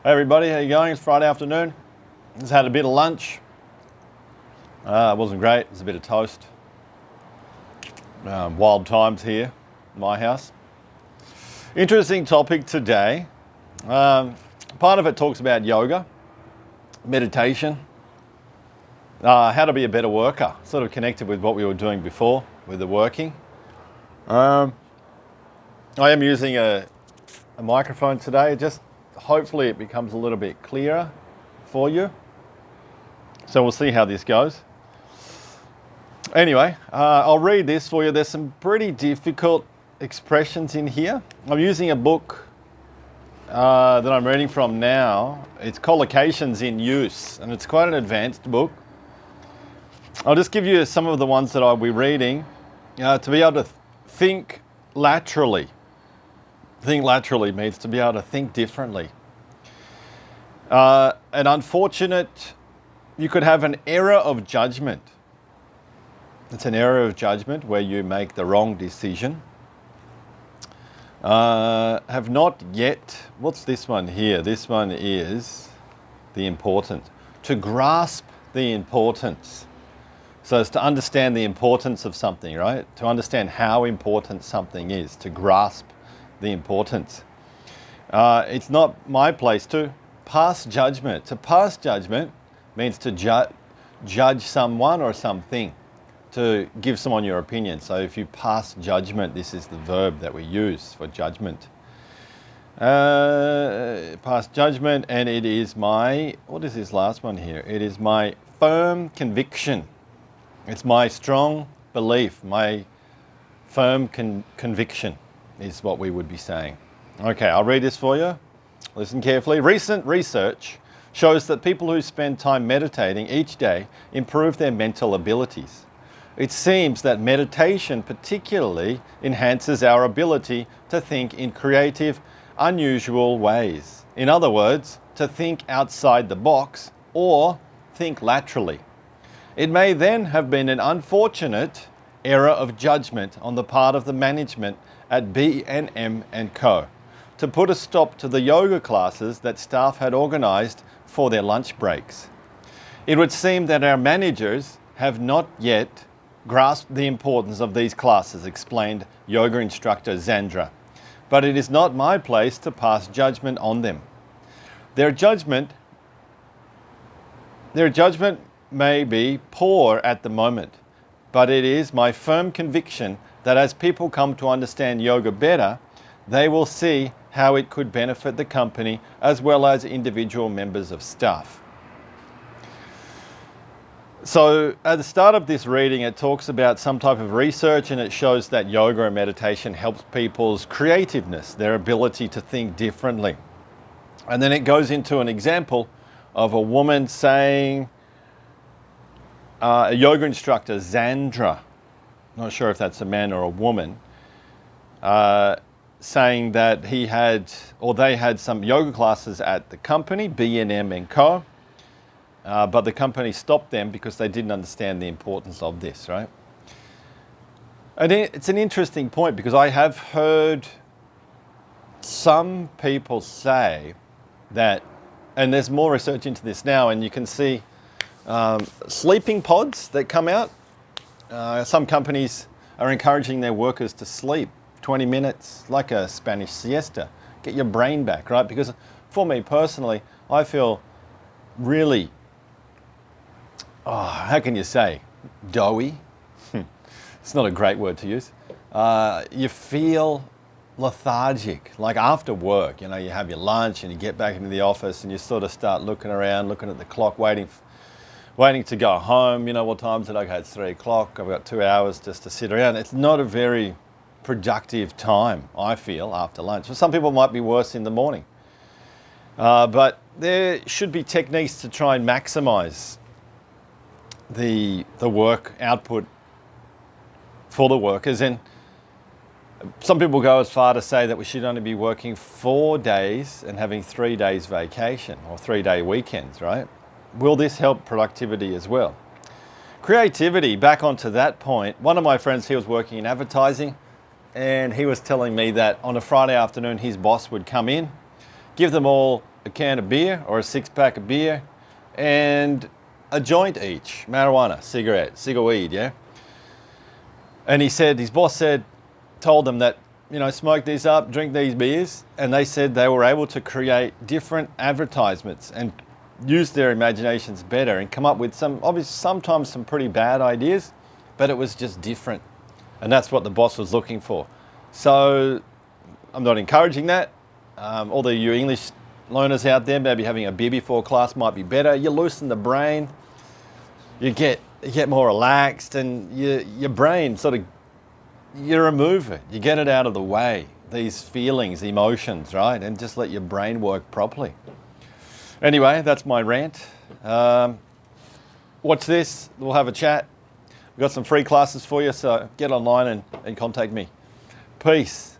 Hey everybody, how you going? It's Friday afternoon. Just had a bit of lunch. It wasn't great. It was a bit of toast. Wild times here in my house. Interesting topic today. Part of it talks about yoga, meditation, how to be a better worker, sort of connected with what we were doing before with the working. I am using a microphone today, just hopefully it becomes a little bit clearer for you. So we'll see how this goes. Anyway, I'll read this for you. There's some pretty difficult expressions in here. I'm using a book that I'm reading from now. It's Collocations in Use, and it's quite an advanced book. I'll just give you some of the ones that I'll be reading to be able to think laterally. Think laterally means to be able to think differently. An unfortunate, you could have an error of judgment. It's an error of judgment where you make the wrong decision. Have not yet, what's this one here? This one is the importance. To grasp the importance. So it's to understand the importance of something, right? To understand how important something is, to grasp the importance. It's not my place to pass judgment. To pass judgment means to judge someone or something, to give someone your opinion. So if you pass judgment, this is the verb that we use for judgment. Pass judgment, and it is my, what is this last one here? It is my firm conviction. It's my strong belief, my firm conviction is what we would be saying. Okay, I'll read this for you. Listen carefully. Recent research shows that people who spend time meditating each day improve their mental abilities. It seems that meditation particularly enhances our ability to think in creative, unusual ways. In other words, to think outside the box or think laterally. It may then have been an unfortunate error of judgment on the part of the management at B&M & Co. to put a stop to the yoga classes that staff had organised for their lunch breaks. It would seem that our managers have not yet grasped the importance of these classes, explained yoga instructor Zandra. But it is not my place to pass judgment on them. Their judgment may be poor at the moment, but it is my firm conviction that as people come to understand yoga better, they will see how it could benefit the company as well as individual members of staff. So at the start of this reading, it talks about some type of research, and it shows that yoga and meditation helps people's creativeness, their ability to think differently. And then it goes into an example of a woman saying, a yoga instructor, Zandra, not sure if that's a man or a woman, saying that they had some yoga classes at the company, B&M & Co., but the company stopped them because they didn't understand the importance of this, right? And it's an interesting point because I have heard some people say that, and there's more research into this now, and you can see sleeping pods that come out. Some companies are encouraging their workers to sleep 20 minutes, like a Spanish siesta. Get your brain back, right? Because for me personally, I feel really, how can you say, doughy? It's not a great word to use. You feel lethargic, like after work, you have your lunch and you get back into the office and you sort of start looking around, looking at the clock, waiting to go home. What time is it? Okay, it's 3 o'clock. I've got 2 hours just to sit around. It's not a very productive time, I feel, after lunch. For some people, it might be worse in the morning. But there should be techniques to try and maximize the work output for the workers. And some people go as far to say that we should only be working 4 days and having 3 days vacation or 3-day weekends, right? Will this help productivity as well? Creativity, back onto that point. One of my friends, he was working in advertising, and he was telling me that on a Friday afternoon, his boss would come in, give them all a can of beer or a 6-pack of beer and a joint each, marijuana, cigar weed, yeah? And he said, his boss told them that, smoke these up, drink these beers, and they said they were able to create different advertisements and use their imaginations better and come up with sometimes some pretty bad ideas, but it was just different. And that's what the boss was looking for. So I'm not encouraging that. Although you English learners out there, maybe having a beer before class might be better. You loosen the brain, you get more relaxed, and your brain you remove it. You get it out of the way, these feelings, emotions, right? And just let your brain work properly. Anyway, that's my rant. Watch this. We'll have a chat. We've got some free classes for you, so get online and contact me. Peace.